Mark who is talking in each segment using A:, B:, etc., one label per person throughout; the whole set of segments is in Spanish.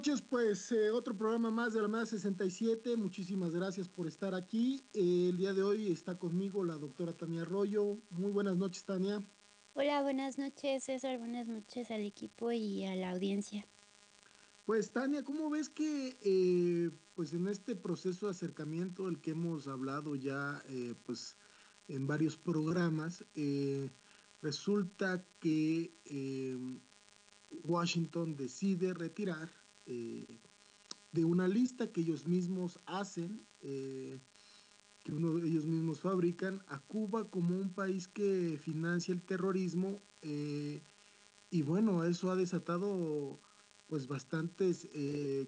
A: noches, pues otro programa más de la Mesa 67. Muchísimas gracias por estar aquí. El día de hoy está conmigo la doctora Tania Arroyo. Muy buenas noches, Tania.
B: Hola, buenas noches, César. Buenas noches al equipo y a la audiencia.
A: Pues Tania, ¿cómo ves que pues en este proceso de acercamiento del que hemos hablado ya pues en varios programas, resulta que Washington decide retirar de una lista que ellos mismos hacen, que ellos mismos fabrican, a Cuba como un país que financia el terrorismo, y bueno, eso ha desatado pues bastantes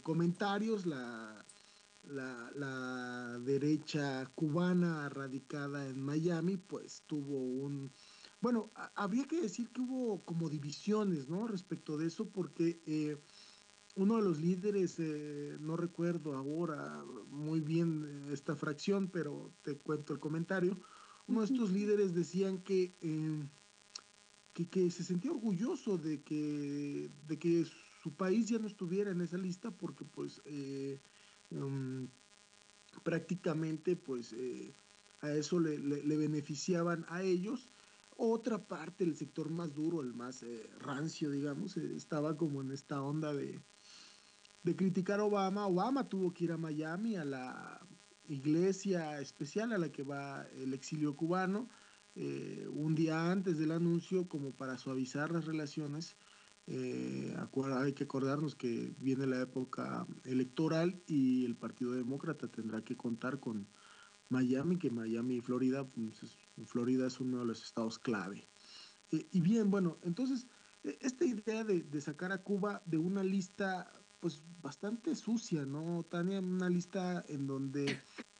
A: comentarios. La derecha cubana radicada en Miami pues tuvo bueno, habría que decir que hubo como divisiones, ¿no? Respecto de eso, porque uno de los líderes, no recuerdo ahora muy bien esta fracción, pero te cuento el comentario. Uno de
B: Ujú.
A: estos líderes decían que se sentía orgulloso de que su país ya no estuviera en esa lista porque pues um, prácticamente pues a eso le beneficiaban a ellos. Otra parte, el sector más duro, el más rancio, digamos, estaba como en esta onda de criticar a Obama. Obama tuvo que ir a Miami, a la iglesia especial a la que va el exilio cubano, un día antes del anuncio, como para suavizar las relaciones. Hay que acordarnos que viene la época electoral y el Partido Demócrata tendrá que contar con Miami, que Miami y Florida, pues, Florida es uno de los estados clave. Y bien, bueno, entonces, esta idea de sacar a Cuba de una lista, pues bastante sucia, ¿no, Tania? Una lista en donde,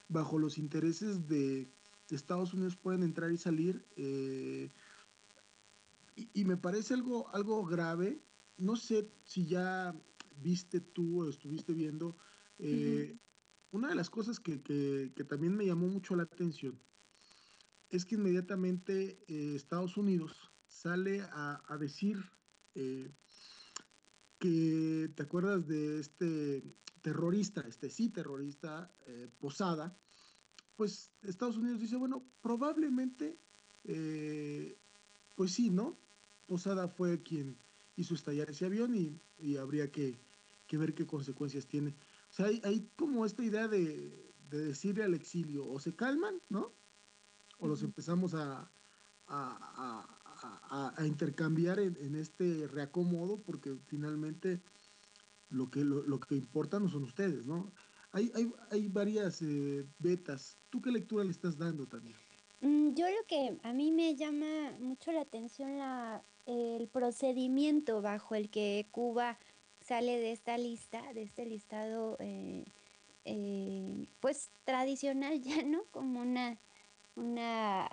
A: bajo los intereses de Estados Unidos, pueden entrar y salir, y me parece algo grave. No sé si ya viste tú o estuviste viendo,
B: Ujú.
A: eh, una de las cosas que también me llamó mucho la atención es que inmediatamente Estados Unidos sale a decir eh, que, ¿te acuerdas de este terrorista, este sí terrorista, Posada? Pues Estados Unidos dice, bueno, probablemente, eh, pues sí, ¿no? Posada fue quien hizo estallar ese avión y habría que ver qué consecuencias tiene. O sea, hay como esta idea de decirle al exilio, o se calman, ¿no? O los
B: Ujú.
A: empezamos a intercambiar en este reacomodo, porque finalmente lo que importa no son ustedes, ¿no? Hay varias betas. ¿Tú qué lectura le estás dando, Tania?
B: Yo lo que a mí me llama mucho la atención el procedimiento bajo el que Cuba sale de esta lista, de este listado, pues tradicional ya, ¿no? Como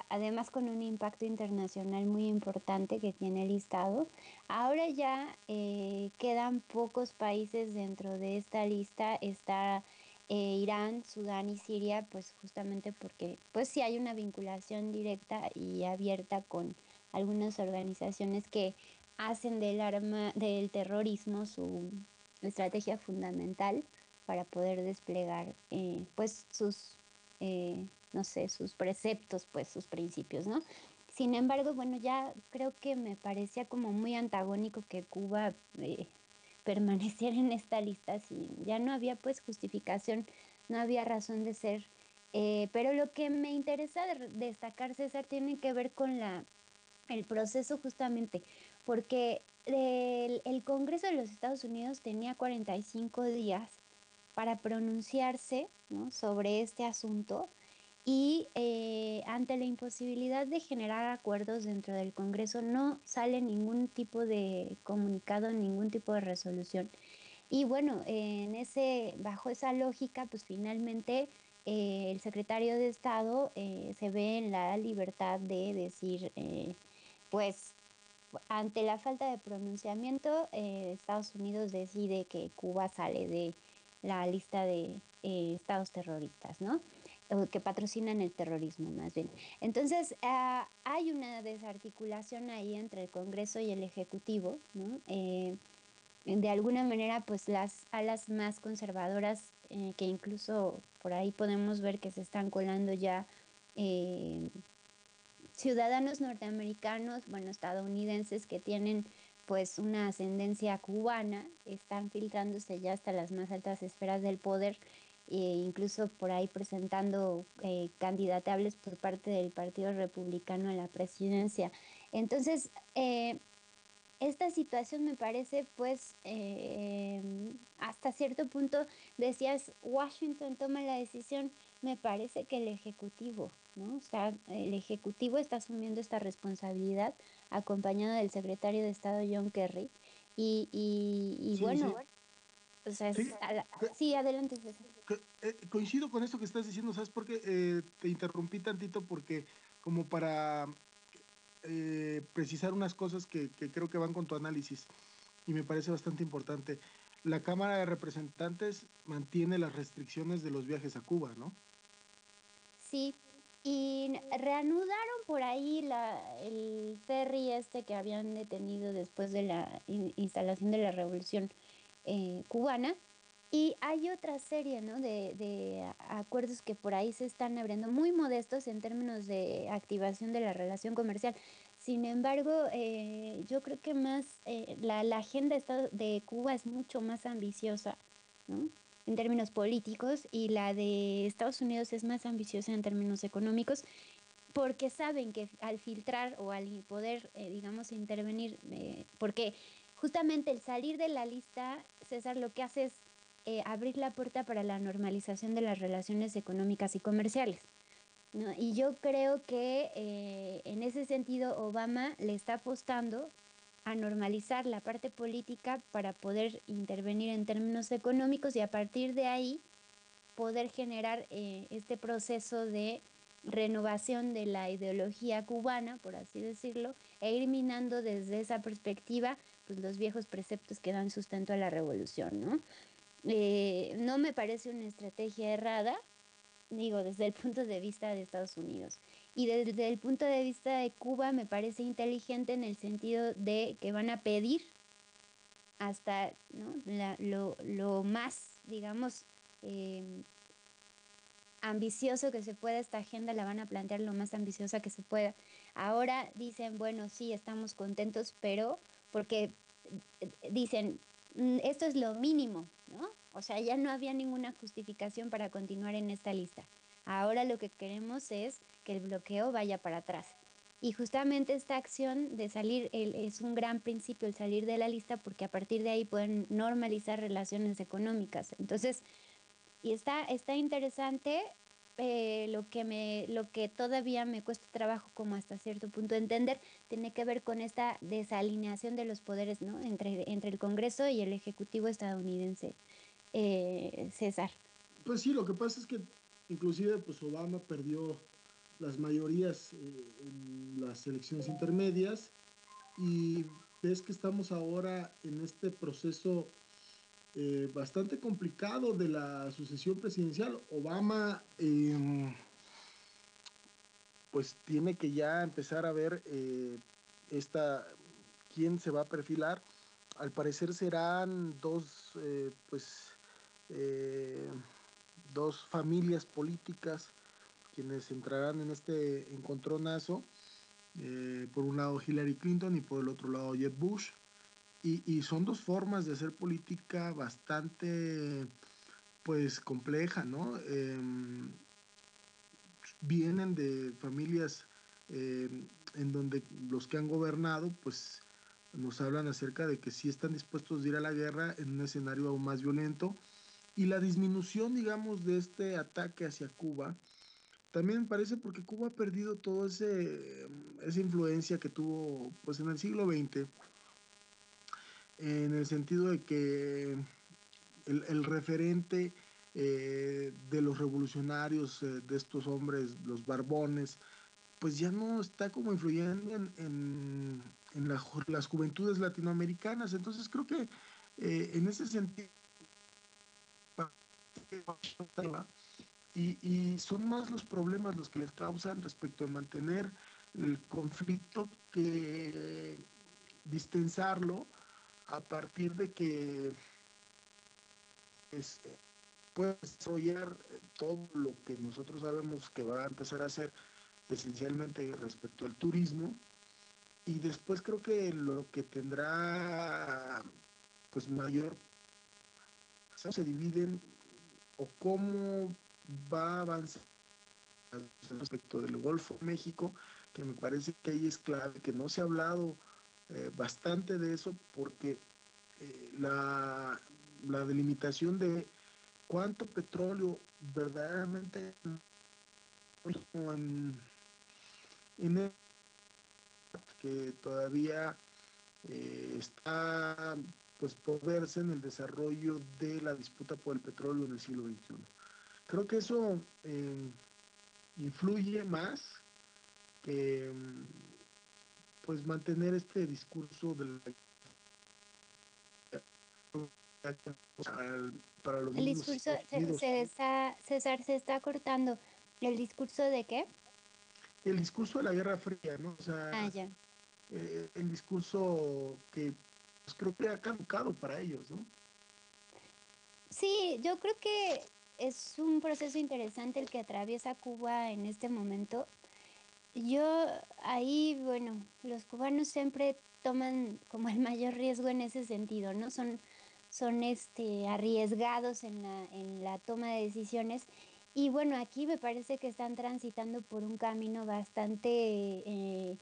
B: además con un impacto internacional muy importante que tiene el listado. Ahora ya quedan pocos países dentro de esta lista. Está Irán, Sudán y Siria, pues justamente porque pues sí hay una vinculación directa y abierta con algunas organizaciones que hacen del terrorismo su estrategia fundamental para poder desplegar pues no sé, sus preceptos, pues sus principios, ¿no? Sin embargo, bueno, ya creo que me parecía como muy antagónico que Cuba permaneciera en esta lista, si ya no había pues justificación, no había razón de ser. Pero lo que me interesa destacar, César, tiene que ver con el proceso justamente, porque el Congreso de los Estados Unidos tenía 45 días para pronunciarse, ¿no? sobre este asunto y ante la imposibilidad de generar acuerdos dentro del Congreso no sale ningún tipo de comunicado, ningún tipo de resolución. Y bueno, bajo esa lógica, pues finalmente el secretario de Estado se ve en la libertad de decir, pues ante la falta de pronunciamiento, Estados Unidos decide que Cuba sale de la lista de estados terroristas, ¿no? O que patrocinan el terrorismo, más bien. Entonces, hay una desarticulación ahí entre el Congreso y el Ejecutivo, ¿no? de alguna manera, pues las alas más conservadoras, que incluso por ahí podemos ver que se están colando ya eh, ciudadanos norteamericanos, bueno, estadounidenses que tienen pues una ascendencia cubana, están filtrándose ya hasta las más altas esferas del poder, incluso por ahí presentando candidatables por parte del Partido Republicano a la presidencia. Entonces, esta situación me parece, pues, hasta cierto punto, decías, Washington toma la decisión, me parece que el Ejecutivo, ¿no? El Ejecutivo está asumiendo esta responsabilidad acompañado del secretario de Estado John Kerry. Y
A: Sí,
B: bueno,
A: sí,
B: o sea,
A: sí.
B: sí, adelante, César.
A: Coincido con esto que estás diciendo, ¿sabes por qué? Te interrumpí tantito porque como para precisar unas cosas que creo que van con tu análisis y me parece bastante importante. La Cámara de Representantes mantiene las restricciones de los viajes a Cuba, ¿no?
B: Sí, y reanudaron por ahí el ferry este que habían detenido después de la instalación de la Revolución cubana. Y hay otra serie, ¿no? de acuerdos que por ahí se están abriendo, muy modestos en términos de activación de la relación comercial. Sin embargo, yo creo que más la agenda de Cuba es mucho más ambiciosa, ¿no? En términos políticos, y la de Estados Unidos es más ambiciosa en términos económicos, porque saben que al filtrar o al poder, digamos, intervenir, porque justamente el salir de la lista, César, lo que hace es abrir la puerta para la normalización de las relaciones económicas y comerciales, ¿no? Y yo creo que en ese sentido Obama le está apostando a normalizar la parte política para poder intervenir en términos económicos y a partir de ahí poder generar este proceso de renovación de la ideología cubana, por así decirlo, e ir minando desde esa perspectiva pues los viejos preceptos que dan sustento a la revolución, ¿no? No me parece una estrategia errada, digo, desde el punto de vista de Estados Unidos. Y desde el punto de vista de Cuba me parece inteligente en el sentido de que van a pedir hasta, ¿no? Lo más, digamos, ambicioso que se pueda, esta agenda la van a plantear lo más ambiciosa que se pueda. Ahora dicen, bueno, sí, estamos contentos, pero porque dicen, esto es lo mínimo, ¿no? O sea, ya no había ninguna justificación para continuar en esta lista. Ahora lo que queremos es que el bloqueo vaya para atrás. Y justamente esta acción de salir es un gran principio, el salir de la lista, porque a partir de ahí pueden normalizar relaciones económicas. Entonces, y está interesante, lo que todavía me cuesta trabajo como hasta cierto punto entender, tiene que ver con esta desalineación de los poderes, ¿no? Entre el Congreso y el Ejecutivo estadounidense, César.
A: Pues sí, lo que pasa es que inclusive pues Obama perdió las mayorías en las elecciones intermedias y ves que estamos ahora en este proceso bastante complicado de la sucesión presidencial. Obama pues tiene que ya empezar a ver esta, quién se va a perfilar. Al parecer serán eh, dos familias políticas quienes entrarán en este encontronazo. Por un lado Hillary Clinton y por el otro lado Jeb Bush. Y son dos formas de hacer política bastante, pues, compleja, ¿no? Vienen de familias en donde los que han gobernado, pues, nos hablan acerca de que sí están dispuestos a ir a la guerra en un escenario aún más violento. Y la disminución, digamos, de este ataque hacia Cuba, también parece porque Cuba ha perdido toda esa influencia que tuvo, pues, en el siglo XX, en el sentido de que el referente de los revolucionarios, de estos hombres, los barbones, pues ya no está como influyendo las juventudes latinoamericanas. Entonces creo que en ese sentido, y son más los problemas los que les causan respecto a mantener el conflicto que distensarlo a partir de que pues, puede desarrollar todo lo que nosotros sabemos que va a empezar a hacer esencialmente respecto al turismo. Y después creo que lo que tendrá pues mayor se dividen o cómo va a avanzar respecto del Golfo de México, que me parece que ahí es clave, que no se ha hablado bastante de eso porque la delimitación de cuánto petróleo verdaderamente en, en el que todavía está pues por verse en el desarrollo de la disputa por el petróleo en el siglo XXI. Creo que eso influye más que pues mantener este discurso de para los
B: El
A: mismos
B: discurso,
A: Estados Unidos.
B: César, se está cortando. ¿El discurso de qué?
A: El discurso de la Guerra Fría, ¿no? O
B: Ah,
A: sea,
B: ya.
A: el discurso que pues, creo que ha caducado para ellos, ¿no?
B: Sí, yo creo que es un proceso interesante el que atraviesa Cuba en este momento. Yo ahí, bueno, los cubanos siempre toman como el mayor riesgo en ese sentido, ¿no? Son arriesgados en la toma de decisiones. Y bueno, aquí me parece que están transitando por un camino bastante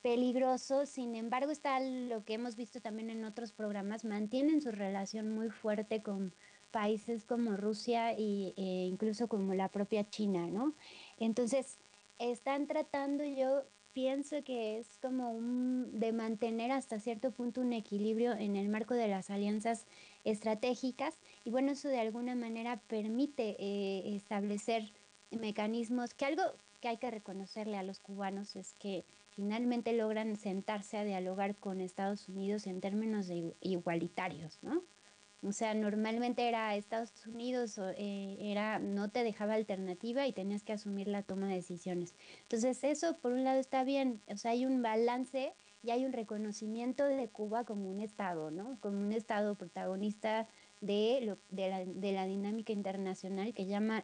B: peligroso. Sin embargo, está lo que hemos visto también en otros programas, mantienen su relación muy fuerte con países como Rusia e incluso como la propia China, ¿no? Entonces, están tratando, yo pienso que es como de mantener hasta cierto punto un equilibrio en el marco de las alianzas estratégicas y bueno, eso de alguna manera permite establecer mecanismos que algo que hay que reconocerle a los cubanos es que finalmente logran sentarse a dialogar con Estados Unidos en términos de igualitarios, ¿no? O sea, normalmente era Estados Unidos, no te dejaba alternativa y tenías que asumir la toma de decisiones. Entonces, eso por un lado está bien, o sea, hay un balance y hay un reconocimiento de Cuba como un Estado, ¿no? Como un Estado protagonista de la dinámica internacional que llama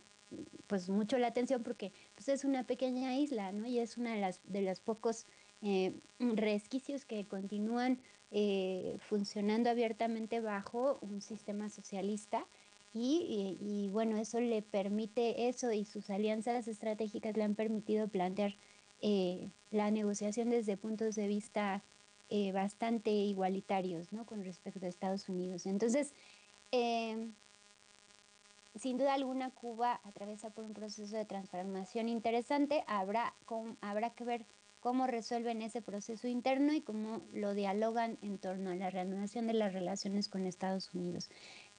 B: pues mucho la atención porque pues es una pequeña isla, ¿no? Y es una de los pocos resquicios que continúan funcionando abiertamente bajo un sistema socialista y bueno, eso le permite eso y sus alianzas estratégicas le han permitido plantear la negociación desde puntos de vista bastante igualitarios, ¿no? Con respecto a Estados Unidos. Entonces, eh, sin duda alguna, Cuba atraviesa por un proceso de transformación interesante. Habrá que ver cómo resuelven ese proceso interno y cómo lo dialogan en torno a la reanudación de las relaciones con Estados Unidos.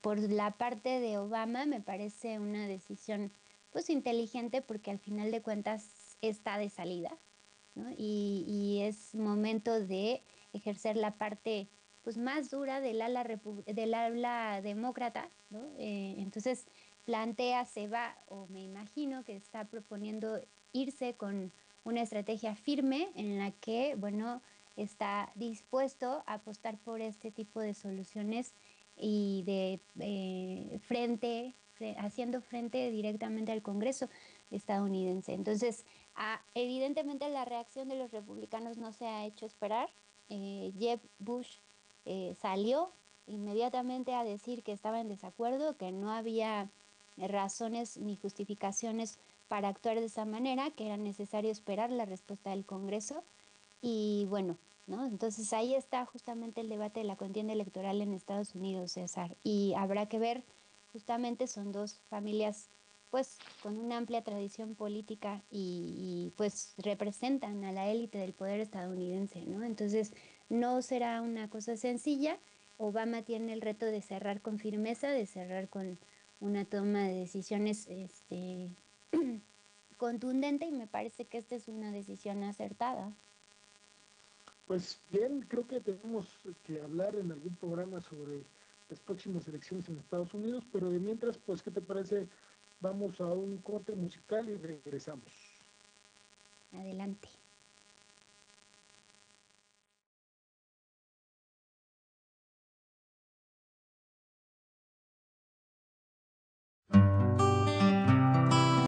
B: Por la parte de Obama, me parece una decisión pues inteligente porque al final de cuentas está de salida, ¿no? Y es momento de ejercer la parte pues más dura del ala demócrata, ¿no? Entonces plantea, se va, o me imagino que está proponiendo irse con una estrategia firme en la que, bueno, está dispuesto a apostar por este tipo de soluciones y de haciendo frente directamente al Congreso estadounidense. Entonces, evidentemente la reacción de los republicanos no se ha hecho esperar. Jeb Bush salió inmediatamente a decir que estaba en desacuerdo, que no había razones ni justificaciones para actuar de esa manera, que era necesario esperar la respuesta del Congreso. Y bueno, ¿no? Entonces ahí está justamente el debate de la contienda electoral en Estados Unidos, César. Y habrá que ver, justamente son dos familias pues con una amplia tradición política pues representan a la élite del poder estadounidense, ¿no? Entonces no será una cosa sencilla. Obama tiene el reto de cerrar con firmeza, de cerrar con una toma de decisiones contundente y me parece que esta es una decisión acertada.
A: Pues bien, creo que tenemos que hablar en algún programa sobre las próximas elecciones en Estados Unidos, pero de mientras, pues, ¿qué te parece? Vamos a un corte musical y regresamos.
B: Adelante.